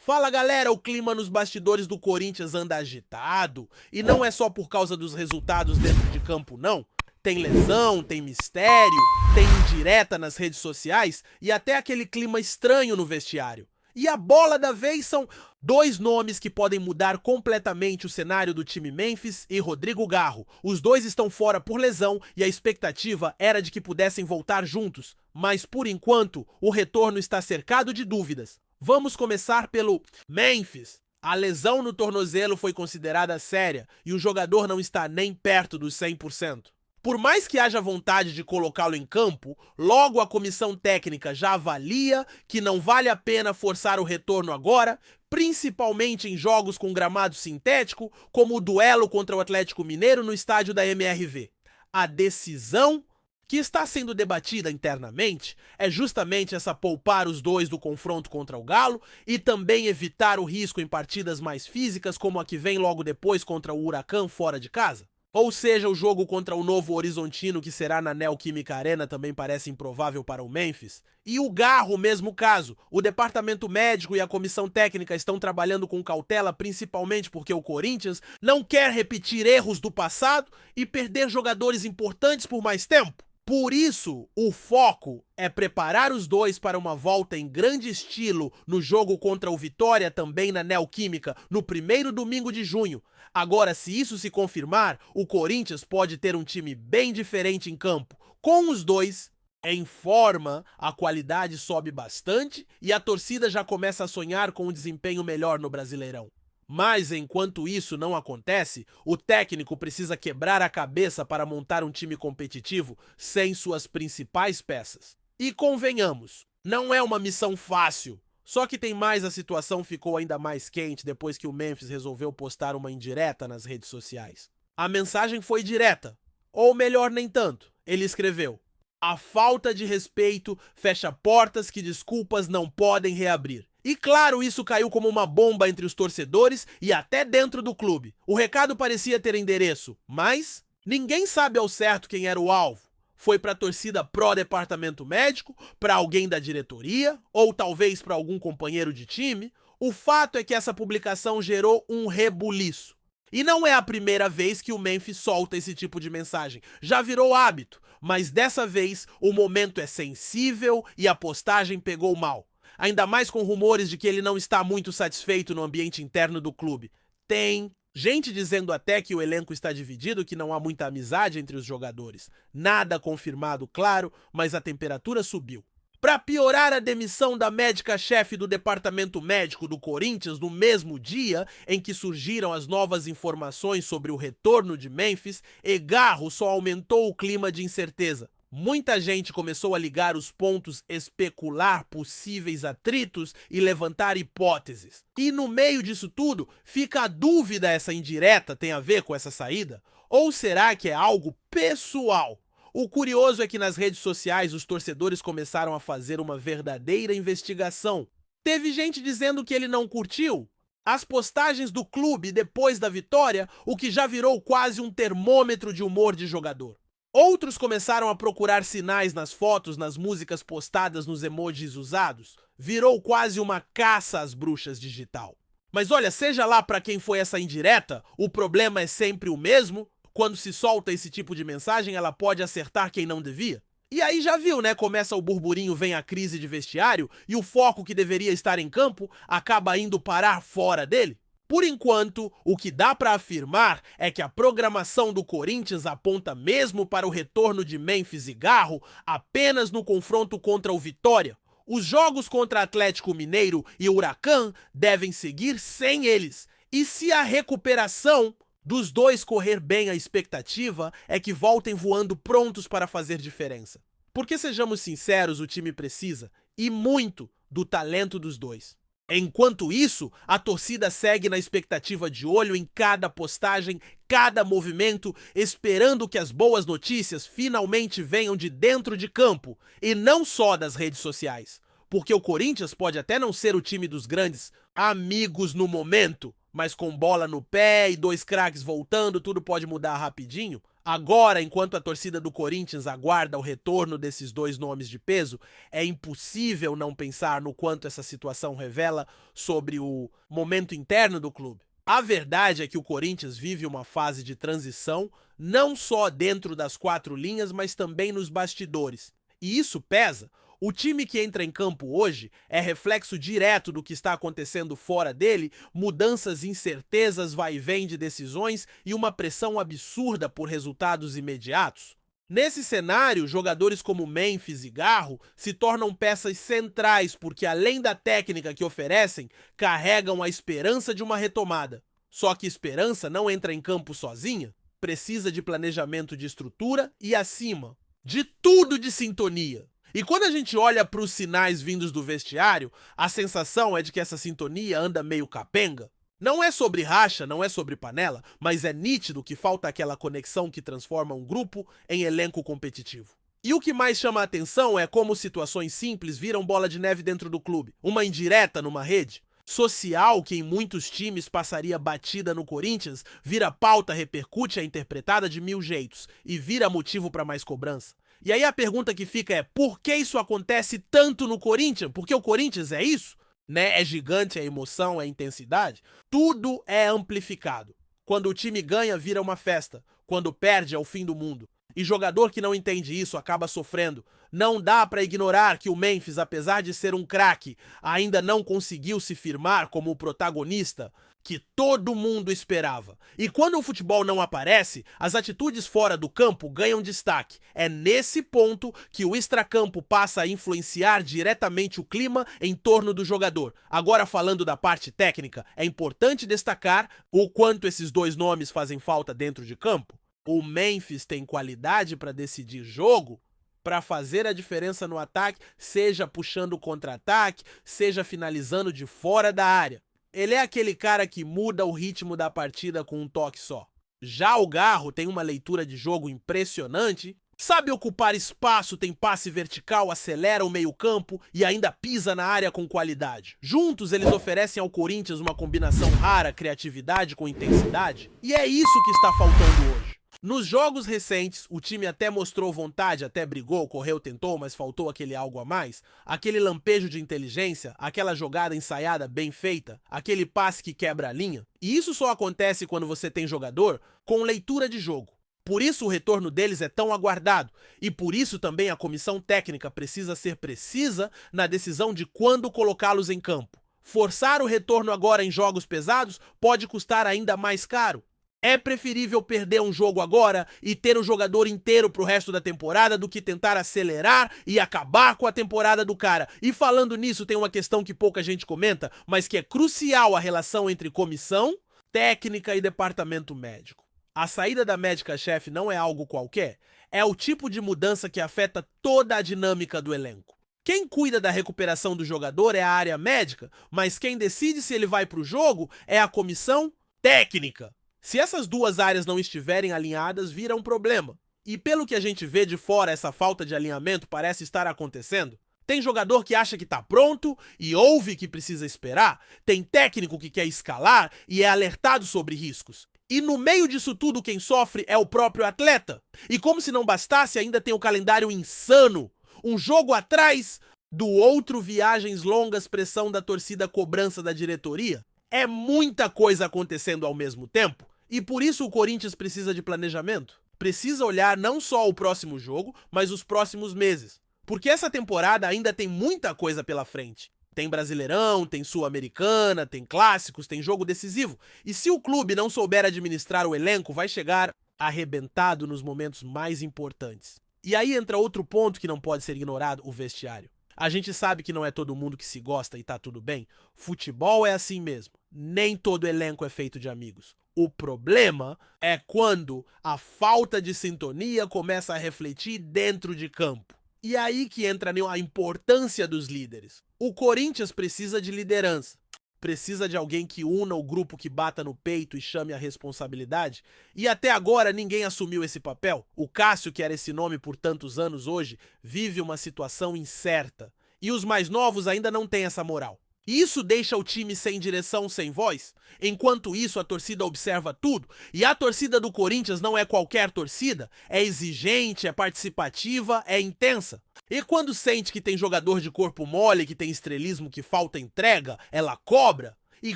Fala galera, o clima nos bastidores do Corinthians anda agitado e não é só por causa dos resultados dentro de campo não. Tem lesão, tem mistério, tem indireta nas redes sociais e até aquele clima estranho no vestiário. E a bola da vez são dois nomes que podem mudar completamente o cenário do time Memphis e Rodrigo Garro. Os dois estão fora por lesão e a expectativa era de que pudessem voltar juntos, mas por enquanto o retorno está cercado de dúvidas. Vamos começar pelo Memphis. A lesão no tornozelo foi considerada séria e o jogador não está nem perto dos 100%. Por mais que haja vontade de colocá-lo em campo, logo a comissão técnica já avalia que não vale a pena forçar o retorno agora, principalmente em jogos com gramado sintético, como o duelo contra o Atlético Mineiro no estádio da MRV. A decisão que está sendo debatida internamente é justamente essa: poupar os dois do confronto contra o Galo e também evitar o risco em partidas mais físicas como a que vem logo depois contra o Huracan fora de casa. Ou seja, o jogo contra o Novo Horizontino, que será na Neoquímica Arena, também parece improvável para o Memphis. E o Garro, mesmo caso. O departamento médico e a comissão técnica estão trabalhando com cautela, principalmente porque o Corinthians não quer repetir erros do passado e perder jogadores importantes por mais tempo. Por isso, o foco é preparar os dois para uma volta em grande estilo no jogo contra o Vitória, também na Neoquímica, no primeiro domingo de junho. Agora, se isso se confirmar, o Corinthians pode ter um time bem diferente em campo. Com os dois em forma, a qualidade sobe bastante e a torcida já começa a sonhar com um desempenho melhor no Brasileirão. Mas enquanto isso não acontece, o técnico precisa quebrar a cabeça para montar um time competitivo sem suas principais peças. E convenhamos, não é uma missão fácil. Só que tem mais, a situação ficou ainda mais quente depois que o Memphis resolveu postar uma indireta nas redes sociais. A mensagem foi direta, ou melhor, nem tanto. Ele escreveu: "A falta de respeito fecha portas que desculpas não podem reabrir." E claro, isso caiu como uma bomba entre os torcedores e até dentro do clube. O recado parecia ter endereço, mas ninguém sabe ao certo quem era o alvo. Foi para a torcida pró-departamento médico, para alguém da diretoria, ou talvez para algum companheiro de time? O fato é que essa publicação gerou um rebuliço. E não é a primeira vez que o Memphis solta esse tipo de mensagem. Já virou hábito, mas dessa vez o momento é sensível e a postagem pegou mal. Ainda mais com rumores de que ele não está muito satisfeito no ambiente interno do clube. Tem gente dizendo até que o elenco está dividido, que não há muita amizade entre os jogadores. Nada confirmado, claro, mas a temperatura subiu. Para piorar, a demissão da médica-chefe do departamento médico do Corinthians no mesmo dia em que surgiram as novas informações sobre o retorno de Memphis, e Garro só aumentou o clima de incerteza. Muita gente começou a ligar os pontos, especular possíveis atritos e levantar hipóteses. E no meio disso tudo, fica a dúvida: essa indireta tem a ver com essa saída? Ou será que é algo pessoal? O curioso é que nas redes sociais os torcedores começaram a fazer uma verdadeira investigação. Teve gente dizendo que ele não curtiu as postagens do clube depois da vitória, o que já virou quase um termômetro de humor de jogador. Outros começaram a procurar sinais nas fotos, nas músicas postadas, nos emojis usados. Virou quase uma caça às bruxas digital. Mas olha, seja lá para quem foi essa indireta, o problema é sempre o mesmo. Quando se solta esse tipo de mensagem, ela pode acertar quem não devia. E aí já viu, né? Começa o burburinho, vem a crise de vestiário e o foco que deveria estar em campo acaba indo parar fora dele. Por enquanto, o que dá para afirmar é que a programação do Corinthians aponta mesmo para o retorno de Memphis e Garro apenas no confronto contra o Vitória. Os jogos contra Atlético Mineiro e Huracan devem seguir sem eles. E se a recuperação dos dois correr bem, a expectativa é que voltem voando prontos para fazer diferença. Porque, sejamos sinceros, o time precisa, e muito, do talento dos dois. Enquanto isso, a torcida segue na expectativa, de olho em cada postagem, cada movimento, esperando que as boas notícias finalmente venham de dentro de campo e não só das redes sociais. Porque o Corinthians pode até não ser o time dos grandes amigos no momento, mas com bola no pé e dois craques voltando, tudo pode mudar rapidinho. Agora, enquanto a torcida do Corinthians aguarda o retorno desses dois nomes de peso, é impossível não pensar no quanto essa situação revela sobre o momento interno do clube. A verdade é que o Corinthians vive uma fase de transição, não só dentro das quatro linhas, mas também nos bastidores. E isso pesa. O time que entra em campo hoje é reflexo direto do que está acontecendo fora dele, mudanças, incertezas, vai e vem de decisões e uma pressão absurda por resultados imediatos. Nesse cenário, jogadores como Memphis e Garro se tornam peças centrais porque, além da técnica que oferecem, carregam a esperança de uma retomada. Só que esperança não entra em campo sozinha, precisa de planejamento de estrutura e, acima de tudo, de sintonia. E quando a gente olha para os sinais vindos do vestiário, a sensação é de que essa sintonia anda meio capenga. Não é sobre racha, não é sobre panela, mas é nítido que falta aquela conexão que transforma um grupo em elenco competitivo. E o que mais chama a atenção é como situações simples viram bola de neve dentro do clube. Uma indireta numa rede social que em muitos times passaria batida no Corinthians, vira pauta, repercute, é interpretada de mil jeitos e vira motivo para mais cobrança. E aí a pergunta que fica é, por que isso acontece tanto no Corinthians? Porque o Corinthians é isso? Né? É gigante, é emoção, é intensidade? Tudo é amplificado. Quando o time ganha, vira uma festa. Quando perde, é o fim do mundo. E jogador que não entende isso acaba sofrendo. Não dá para ignorar que o Memphis, apesar de ser um craque, ainda não conseguiu se firmar como o protagonista que todo mundo esperava. E quando o futebol não aparece, as atitudes fora do campo ganham destaque. É nesse ponto que o extracampo passa a influenciar diretamente o clima em torno do jogador. Agora, falando da parte técnica, é importante destacar o quanto esses dois nomes fazem falta dentro de campo. O Memphis tem qualidade para decidir jogo, para fazer a diferença no ataque, seja puxando o contra-ataque, seja finalizando de fora da área. Ele é aquele cara que muda o ritmo da partida com um toque só. Já o Garro tem uma leitura de jogo impressionante, sabe ocupar espaço, tem passe vertical, acelera o meio-campo e ainda pisa na área com qualidade. Juntos, eles oferecem ao Corinthians uma combinação rara, criatividade com intensidade, e é isso que está faltando hoje. Nos jogos recentes, o time até mostrou vontade, até brigou, correu, tentou, mas faltou aquele algo a mais, aquele lampejo de inteligência, aquela jogada ensaiada bem feita, aquele passe que quebra a linha. E isso só acontece quando você tem jogador com leitura de jogo. Por isso o retorno deles é tão aguardado, e por isso também a comissão técnica precisa ser precisa na decisão de quando colocá-los em campo. Forçar o retorno agora em jogos pesados pode custar ainda mais caro. É preferível perder um jogo agora e ter o jogador inteiro pro resto da temporada do que tentar acelerar e acabar com a temporada do cara. E falando nisso, tem uma questão que pouca gente comenta, mas que é crucial: a relação entre comissão, técnica e departamento médico. A saída da médica-chefe não é algo qualquer, é o tipo de mudança que afeta toda a dinâmica do elenco. Quem cuida da recuperação do jogador é a área médica, mas quem decide se ele vai pro jogo é a comissão técnica. Se essas duas áreas não estiverem alinhadas, vira um problema. E pelo que a gente vê de fora, essa falta de alinhamento parece estar acontecendo. Tem jogador que acha que tá pronto e ouve que precisa esperar. Tem técnico que quer escalar e é alertado sobre riscos. E no meio disso tudo, quem sofre é o próprio atleta. E como se não bastasse, ainda tem o calendário insano. Um jogo atrás do outro, viagens longas, pressão da torcida, cobrança da diretoria. É muita coisa acontecendo ao mesmo tempo. E por isso o Corinthians precisa de planejamento. Precisa olhar não só o próximo jogo, mas os próximos meses. Porque essa temporada ainda tem muita coisa pela frente. Tem Brasileirão, tem Sul-Americana, tem clássicos, tem jogo decisivo. E se o clube não souber administrar o elenco, vai chegar arrebentado nos momentos mais importantes. E aí entra outro ponto que não pode ser ignorado: o vestiário. A gente sabe que não é todo mundo que se gosta e tá tudo bem. Futebol é assim mesmo. Nem todo elenco é feito de amigos. O problema é quando a falta de sintonia começa a refletir dentro de campo. E aí que entra a importância dos líderes. O Corinthians precisa de liderança. Precisa de alguém que una o grupo, que bata no peito e chame a responsabilidade. E até agora ninguém assumiu esse papel. O Cássio, que era esse nome por tantos anos, hoje vive uma situação incerta. E os mais novos ainda não têm essa moral. E isso deixa o time sem direção, sem voz? Enquanto isso, a torcida observa tudo. E a torcida do Corinthians não é qualquer torcida. É exigente, é participativa, é intensa. E quando sente que tem jogador de corpo mole, que tem estrelismo, que falta entrega, ela cobra. E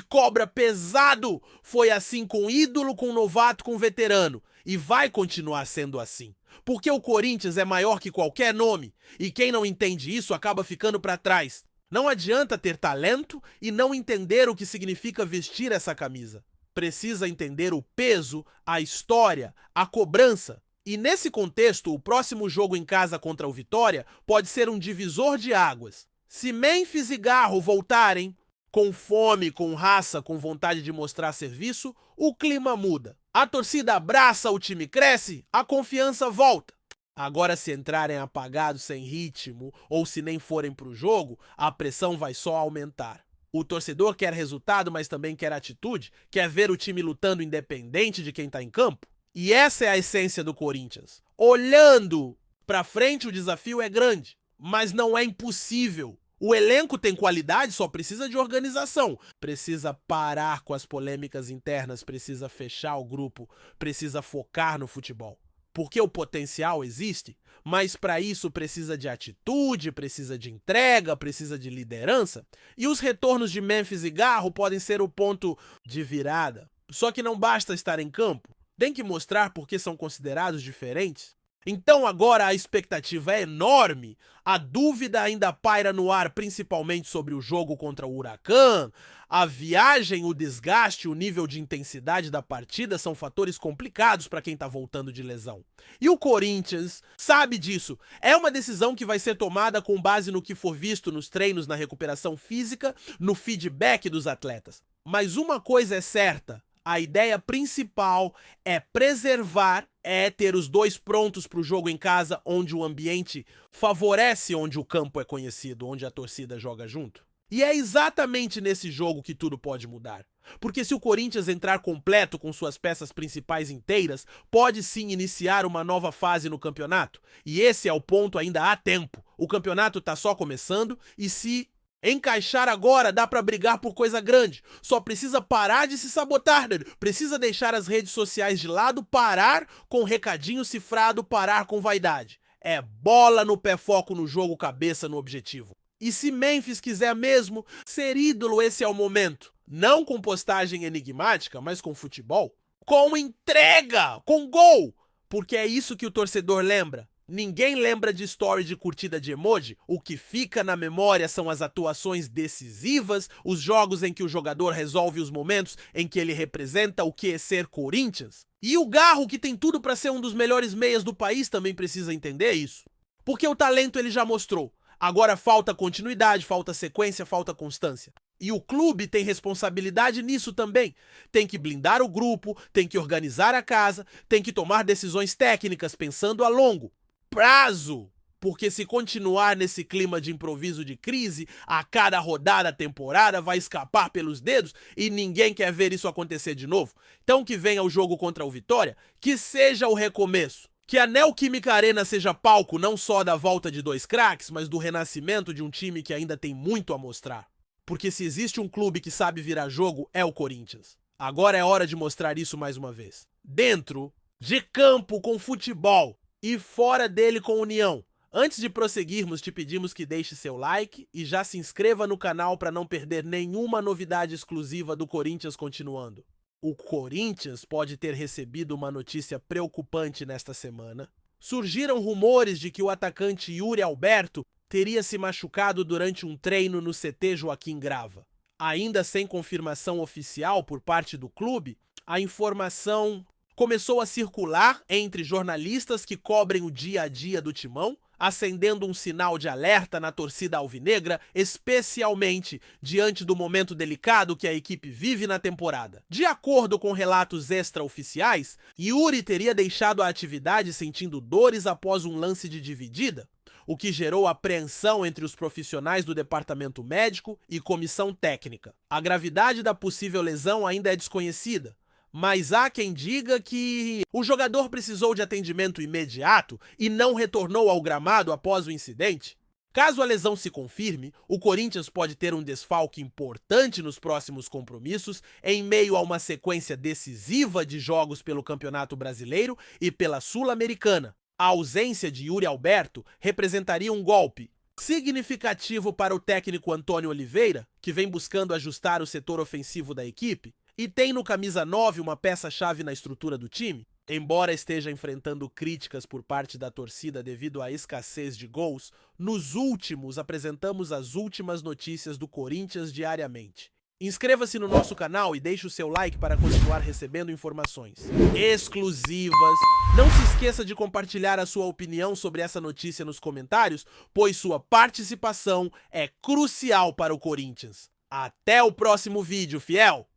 cobra pesado. Foi assim com ídolo, com novato, com veterano. E vai continuar sendo assim. Porque o Corinthians é maior que qualquer nome. E quem não entende isso acaba ficando para trás. Não adianta ter talento e não entender o que significa vestir essa camisa. Precisa entender o peso, a história, a cobrança. E nesse contexto, o próximo jogo em casa contra o Vitória pode ser um divisor de águas. Se Memphis e Garro voltarem, com fome, com raça, com vontade de mostrar serviço, o clima muda. A torcida abraça, o time cresce, a confiança volta. Agora, se entrarem apagados, sem ritmo, ou se nem forem pro jogo, a pressão vai só aumentar. O torcedor quer resultado, mas também quer atitude, quer ver o time lutando independente de quem tá em campo. E essa é a essência do Corinthians. Olhando pra frente, o desafio é grande, mas não é impossível. O elenco tem qualidade, só precisa de organização. Precisa parar com as polêmicas internas, precisa fechar o grupo, precisa focar no futebol. Porque o potencial existe, mas para isso precisa de atitude, precisa de entrega, precisa de liderança. E os retornos de Memphis e Garro podem ser o ponto de virada. Só que não basta estar em campo, tem que mostrar porque são considerados diferentes. Então agora a expectativa é enorme, a dúvida ainda paira no ar, principalmente sobre o jogo contra o Huracan. A viagem, o desgaste, o nível de intensidade da partida são fatores complicados para quem tá voltando de lesão. E o Corinthians sabe disso. É uma decisão que vai ser tomada com base no que for visto nos treinos, na recuperação física, no feedback dos atletas. Mas uma coisa é certa, a ideia principal é preservar, é ter os dois prontos para o jogo em casa, onde o ambiente favorece, onde o campo é conhecido, onde a torcida joga junto. E é exatamente nesse jogo que tudo pode mudar. Porque se o Corinthians entrar completo com suas peças principais inteiras, pode sim iniciar uma nova fase no campeonato. E esse é o ponto, ainda há tempo. O campeonato está só começando e se encaixar agora dá pra brigar por coisa grande. Só precisa parar de se sabotar, né? Precisa deixar as redes sociais de lado, parar com recadinho cifrado, parar com vaidade. É bola no pé, foco no jogo, cabeça no objetivo. E se Memphis quiser mesmo ser ídolo, esse é o momento. Não com postagem enigmática, mas com futebol. Com entrega, com gol. Porque é isso que o torcedor lembra. Ninguém lembra de story de curtida de emoji. O que fica na memória são as atuações decisivas, os jogos em que o jogador resolve os momentos em que ele representa o que é ser Corinthians. E o Garro, que tem tudo para ser um dos melhores meias do país, também precisa entender isso. Porque o talento ele já mostrou. Agora falta continuidade, falta sequência, falta constância. E o clube tem responsabilidade nisso também. Tem que blindar o grupo, tem que organizar a casa, tem que tomar decisões técnicas pensando a longo prazo, porque se continuar nesse clima de improviso de crise, a cada rodada, temporada vai escapar pelos dedos e ninguém quer ver isso acontecer de novo. Então que venha o jogo contra o Vitória, que seja o recomeço. Que a Neoquímica Arena seja palco não só da volta de dois craques, mas do renascimento de um time que ainda tem muito a mostrar. Porque se existe um clube que sabe virar jogo, é o Corinthians. Agora é hora de mostrar isso mais uma vez. Dentro de campo com futebol. E fora dele com união. Antes de prosseguirmos, te pedimos que deixe seu like e já se inscreva no canal para não perder nenhuma novidade exclusiva do Corinthians continuando. O Corinthians pode ter recebido uma notícia preocupante nesta semana. Surgiram rumores de que o atacante Yuri Alberto teria se machucado durante um treino no CT Joaquim Grava. Ainda sem confirmação oficial por parte do clube, a informação começou a circular entre jornalistas que cobrem o dia a dia do Timão, acendendo um sinal de alerta na torcida alvinegra, especialmente diante do momento delicado que a equipe vive na temporada. De acordo com relatos extraoficiais, Yuri teria deixado a atividade sentindo dores após um lance de dividida, o que gerou apreensão entre os profissionais do departamento médico e comissão técnica. A gravidade da possível lesão ainda é desconhecida, mas há quem diga que o jogador precisou de atendimento imediato e não retornou ao gramado após o incidente. Caso a lesão se confirme, o Corinthians pode ter um desfalque importante nos próximos compromissos, em meio a uma sequência decisiva de jogos pelo Campeonato Brasileiro e pela Sul-Americana. A ausência de Yuri Alberto representaria um golpe significativo para o técnico Antônio Oliveira, que vem buscando ajustar o setor ofensivo da equipe, e tem no camisa 9 uma peça-chave na estrutura do time. Embora esteja enfrentando críticas por parte da torcida devido à escassez de gols, nos últimos apresentamos as últimas notícias do Corinthians diariamente. Inscreva-se no nosso canal e deixe o seu like para continuar recebendo informações exclusivas. Não se esqueça de compartilhar a sua opinião sobre essa notícia nos comentários, pois sua participação é crucial para o Corinthians. Até o próximo vídeo, fiel!